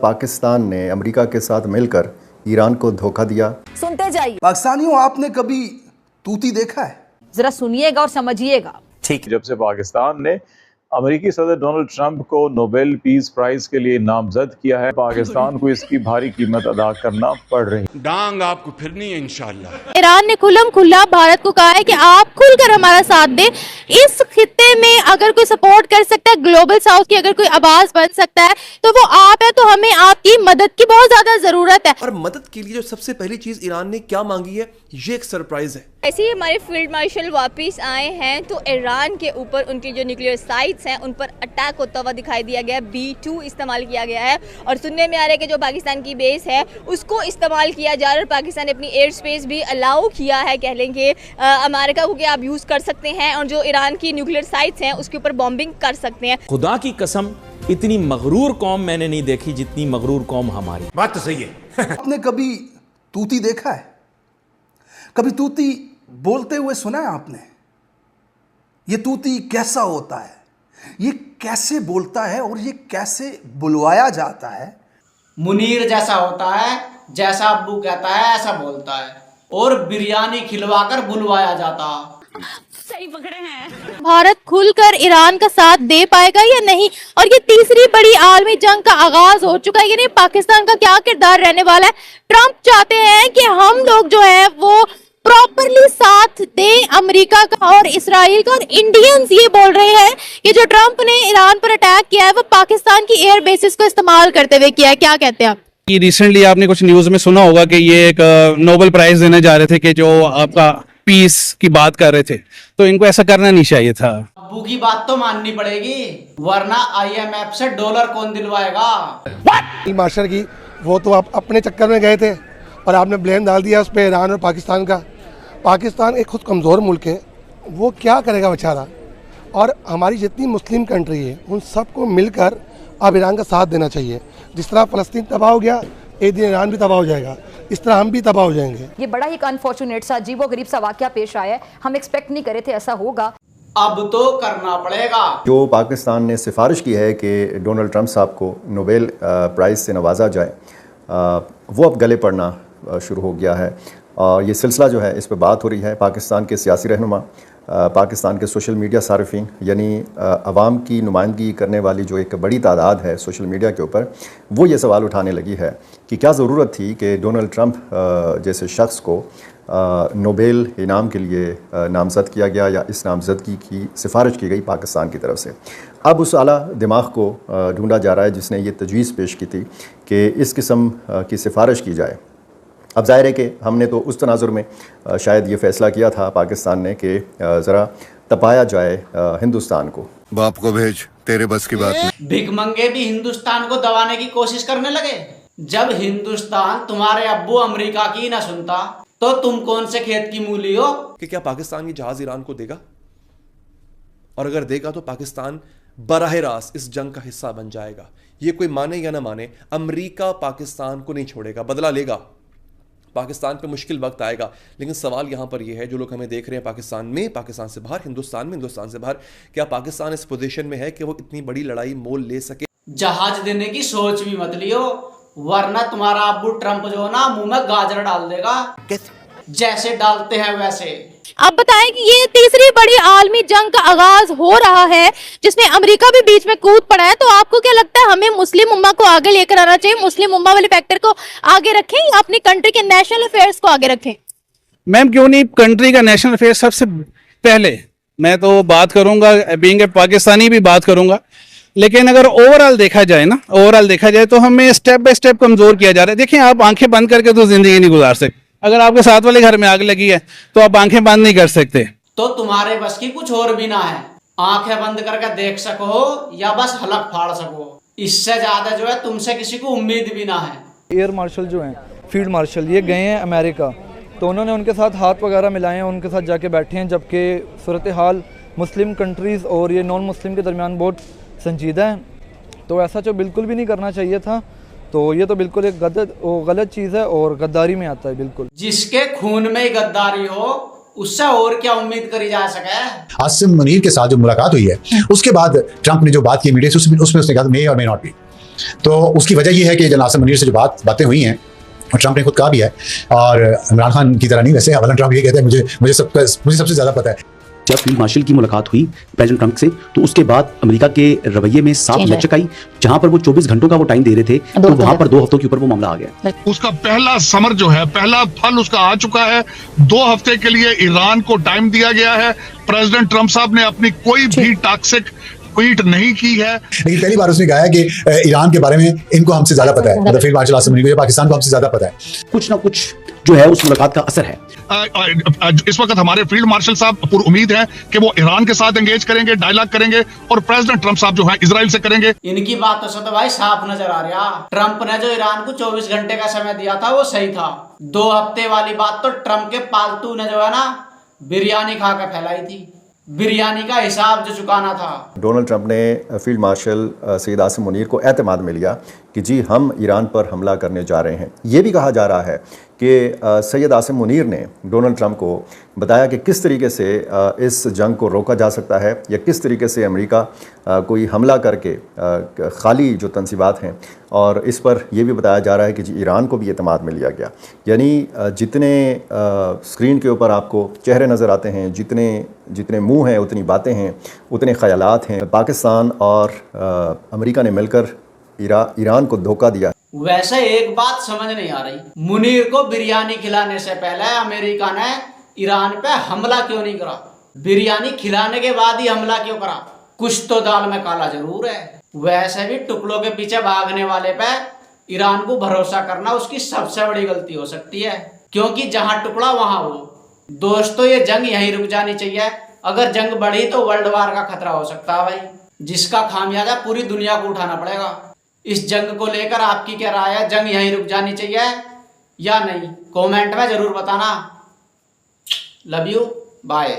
पाकिस्तान ने अमेरिका के साथ मिलकर ईरान को धोखा दिया। सुनते जाइए। पाकिस्तानियों, आपने कभी तूती देखा है? जरा सुनिएगा और समझिएगा। ठीक, जब से पाकिस्तान ने अमेरिकी सदर डोनाल्ड ट्रंप को नोबेल पीस प्राइज के लिए नामजद किया है, पाकिस्तान को इसकी भारी कीमत अदा करना पड़ रही है। डांग आपको फिरनी है इंशाल्लाह। ईरान ने खुल्लम खुल्ला भारत को कहा है कि आप खुलकर हमारा साथ दें। इस खित्ते में अगर कोई सपोर्ट कर सकता है, ग्लोबल साउथ की अगर कोई आवाज बन सकता है तो वो आप है। तो हमें आपकी मदद की बहुत ज्यादा जरूरत है। और मदद के लिए जो सबसे पहली चीज ईरान ने क्या मांगी है, ये एक सरप्राइज है। ऐसे ही हमारे फील्ड मार्शल वापस आए हैं तो ईरान के ऊपर उनकी जो न्यूक्लियर साइट्स हैं उन पर अटैक होता हुआ दिखाई दिया गया है। B2 इस्तेमाल किया गया है और सुनने में आ रहा है कि जो पाकिस्तान की बेस है उसको इस्तेमाल किया जा रहा है और पाकिस्तान ने अपनी एयर स्पेस भी अलाउ किया है, कह लेंगे अमेरिका को, कि आप यूज़ कर सकते हैं और जो ईरान की न्यूक्लियर साइट्स हैं उसके ऊपर बॉम्बिंग कर सकते हैं। खुदा की कसम इतनी मगरूर कौम मैंने नहीं देखी जितनी मगरूर कौम हमारी। बात तो सही है। आपने कभी तूती देखा है? कभी तूती बोलते हुए सुना है आपने? ये तूती कैसा होता है, ये कैसे बोलता है और ये कैसे बुलवाया जाता है? मुनीर जैसा होता है, जैसा अब्बू कहता है ऐसा बोलता है और बिरयानी खिलवाकर बुलवाया जाता। सही पकड़े हैं। भारत खुलकर ईरान का साथ दे पाएगा या नहीं? और ये तीसरी बड़ी आलमी जंग का आगाज हो चुका है। यानी पाकिस्तान का क्या किरदार रहने वाला है? ट्रंप चाहते हैं कि हम लोग जो है वो प्रॉपरली साथ दें अमेरिका का और इसराइल का। और इंडियंस ये बोल रहे हैं कि जो ट्रंप ने ईरान पर अटैक किया है वो पाकिस्तान की एयर बेसिस को इस्तेमाल करते हुए किया है। क्या कहते हैं आप? रिसेंटली आपने कुछ न्यूज में सुना होगा कि ये एक नोबेल प्राइज देने जा रहे थे कि जो आपका पीस की बात कर रहे थे, तो इनको ऐसा करना नहीं चाहिए था। अब्बू की बात तो माननी पड़ेगी, वरना IMF से डॉलर कौन दिलवाएगा? मार्शल की वो तो आप अपने चक्कर में गए थे और आपने ब्लेम डाल दिया उस पर ईरान और पाकिस्तान का। पाकिस्तान एक खुद कमज़ोर मुल्क है, वो क्या करेगा बेचारा। और हमारी जितनी मुस्लिम कंट्री है उन सबको मिलकर अब ईरान का साथ देना चाहिए। जिस तरह फ़लस्तीन तबाह हो गया, एक दिन ईरान भी तबाह हो जाएगा, इस तरह हम भी तबाह हो जाएंगे। ये बड़ा ही अनफॉर्चुनेट सा अजीबोगरीब सा वाकया पेश आया है। हम एक्सपेक्ट नहीं करे थे ऐसा होगा। अब तो करना पड़ेगा। जो पाकिस्तान ने सिफारिश की है कि डोनाल्ड ट्रंप साहब को नोबेल प्राइज़ से नवाजा जाए, वो अब गले पड़ना शुरू हो गया है। और ये सिलसिला जो है इस पर बात हो रही है। पाकिस्तान के सियासी रहनुमा, पाकिस्तान के सोशल मीडिया सारिफिन, यानी अवाम की नुमाइंदगी करने वाली जो एक बड़ी तादाद है सोशल मीडिया के ऊपर, वो ये सवाल उठाने लगी है कि क्या ज़रूरत थी कि डोनाल्ड ट्रंप जैसे शख्स को नोबेल इनाम के लिए नामज़द किया गया या इस नामज़दगी की सिफारिश की गई पाकिस्तान की तरफ से। अब उस आला दिमाग को ढूंढा जा रहा है जिसने ये तजवीज़ पेश की थी कि इस किस्म की सिफारिश की जाए। अब ज़ाहिर है कि हमने तो उस तनाजुर में शायद ये फ़ैसला किया था पाकिस्तान ने कि ज़रा तपाया जाए हिंदुस्तान को। बाप को भेज, तेरे बस की बात नहीं। भिखमंगे भी हिंदुस्तान को दबाने की कोशिश करने लगे। जब हिंदुस्तान तुम्हारे अब्बू अमेरिका की ना सुनता तो तुम कौन से खेत की मूली हो? कि क्या पाकिस्तान ये जहाज ईरान को देगा? और अगर देगा तो पाकिस्तान बराह रास्त इस जंग का हिस्सा बन जाएगा। ये कोई माने या ना माने, अमेरिका पाकिस्तान को नहीं छोड़ेगा, बदला लेगा। पाकिस्तान पे मुश्किल वक्त आएगा। लेकिन सवाल यहाँ पर यह है, जो लोग हमें देख रहे हैं पाकिस्तान में, पाकिस्तान से बाहर, हिंदुस्तान में, हिंदुस्तान से बाहर, क्या पाकिस्तान इस पोजीशन में है कि वो इतनी बड़ी लड़ाई मोल ले सके? जहाज देने की सोच भी मत लियो, वरना तुम्हारा अब्बू ट्रंप जो ना मुंह में गाजर डाल देगा। जैसे डालते हैं वैसे। अब बताएं कि ये तीसरी बड़ी आलमी जंग का आगाज हो रहा है जिसमें अमेरिका भी बीच में कूद पड़ा है। तो आपको क्या लगता है, हमें मुस्लिम उम्मा को आगे लेकर आना चाहिए? मुस्लिम उम्मा वाले फैक्टर को आगे रखें या अपनी कंट्री के नेशनल अफेयर्स को आगे रखें? मैम क्यों नहीं, कंट्री का नेशनल अफेयर सबसे पहले। मैं तो बात करूंगा, बीइंग ए पाकिस्तानी भी बात करूंगा। लेकिन अगर ओवरऑल देखा जाए तो हमें स्टेप बाय स्टेप कमजोर किया जा रहा है। देखिए, आप आंखें बंद करके तो जिंदगी नहीं गुजार सकते। अगर आपके साथ वाले घर में आग लगी है तो आप आंखें बंद नहीं कर सकते। तो तुम्हारे बस की कुछ और भी ना है, आंखें बंद करके देख सको या बस हलक फाड़ सको। इससे ज्यादा जो है तुमसे किसी को उम्मीद भी ना है। एयर मार्शल जो हैं, फील्ड मार्शल, ये गए हैं अमेरिका, तो उन्होंने उनके साथ हाथ वगैरह मिलाए हैं, उनके साथ जाके बैठे हैं। जबकि सूरत हाल मुस्लिम कंट्रीज़ और ये नॉन मुस्लिम के दरमियान बहुत संजीदा है, तो ऐसा जो बिल्कुल भी नहीं करना चाहिए था। तो ये तो बिल्कुल एक गलत चीज़ है और गद्दारी में आता है बिल्कुल। जिसके खून में ही गद्दारी हो उससे और क्या उम्मीद करी जा सके। आसिम मुनीर के साथ जो मुलाकात हुई है उसके बाद ट्रंप ने जो बात की मीडिया से, उसमें उसने कहा मे और मे नॉट बी। तो उसकी वजह यह है कि जनरल आसिम मुनीर से जो बातें हुई हैं, और ट्रंप ने खुद कहा भी है, और इमरान खान की तरह नहीं, वैसे अवलन ट्रंप ये कहते हैं मुझे सबसे ज़्यादा पता है। जब फील्ड मार्शल की मुलाकात हुई प्रेसिडेंट ट्रंप से, तो उसके बाद अमेरिका के रवैये में साफ लचक आई। जहां पर वो 24 घंटों का वो टाइम दे रहे थे, तो वहां पर 2 हफ्तों के ऊपर वो मामला आ गया। उसका पहला समर जो है, पहला फल उसका आ चुका है। 2 हफ्ते के लिए ईरान को टाइम दिया गया है। प्रेसिडेंट ट्रंप साहब ने अपनी कोई भी टॉक्सिक ट्वीट नहीं की है, लेकिन पहली बार उसने कहा है कि ईरान के बारे में इनको हमसे ज्यादा पता है, मतलब फील्ड मार्शल आसिम मुनीर को, पाकिस्तान को हमसे ज्यादा पता है। कुछ ना कुछ जो है उस मुलाकात का असर है। इस वक्त हमारे फील्ड मार्शल साहब पूरी उम्मीद है कि वो ईरान के साथ एंगेज करेंगे, डायलॉग करेंगे, और प्रेसिडेंट ट्रंप साहब जो है इजराइल से करेंगे। इनकी बातों से तो भाई साफ नजर आ रहा, ट्रंप ने जो ईरान को 24 घंटे का समय दिया था वो सही था। 2 हफ्ते वाली बात तो ट्रंप के पालतू ने जो है ना बिरयानी खा कर फैलाई थी। बिरयानी का हिसाब जो चुकाना था। डोनाल्ड ट्रंप ने फील्ड मार्शल सैयद आसिम मुनीर को एतमाद में लिया कि जी हम ईरान पर हमला करने जा रहे हैं। ये भी कहा जा रहा है कि सैयद आसिम मुनीर ने डोनाल्ड ट्रंप को बताया कि किस तरीके से इस जंग को रोका जा सकता है, या किस तरीके से अमेरिका कोई हमला करके खाली जो तंसीबात हैं, और इस पर यह भी बताया जा रहा है कि जी ईरान को भी एतमाद में लिया गया। यानी जितने स्क्रीन के ऊपर आपको चेहरे नज़र आते हैं, जितने मुंह हैं उतनी बातें हैं, उतने ख्यालात हैं। पाकिस्तान और अमेरिका ने मिलकर ईरान को धोखा दिया। वैसे एक बात समझ नहीं आ रही, मुनीर को बिरयानी खिलाने से पहले अमेरिका ने ईरान पे हमला क्यों नहीं करा? बिरयानी खिलाने के बाद ही हमला क्यों करा? कुछ तो दाल में काला जरूर है। वैसे भी टुकड़ों के पीछे भागने वाले पे ईरान को भरोसा करना उसकी सबसे बड़ी गलती हो सकती है, क्योंकि जहां टुकड़ा वहां वो। दोस्तों, ये जंग यहीं रुक जानी चाहिए। अगर जंग बढ़ी तो वर्ल्ड वार का खतरा हो सकता है भाई, जिसका खामियाजा पूरी दुनिया को उठाना पड़ेगा। इस जंग को लेकर आपकी क्या राय है? जंग यहीं रुक जानी चाहिए या नहीं? कमेंट में जरूर बताना। Love you, bye.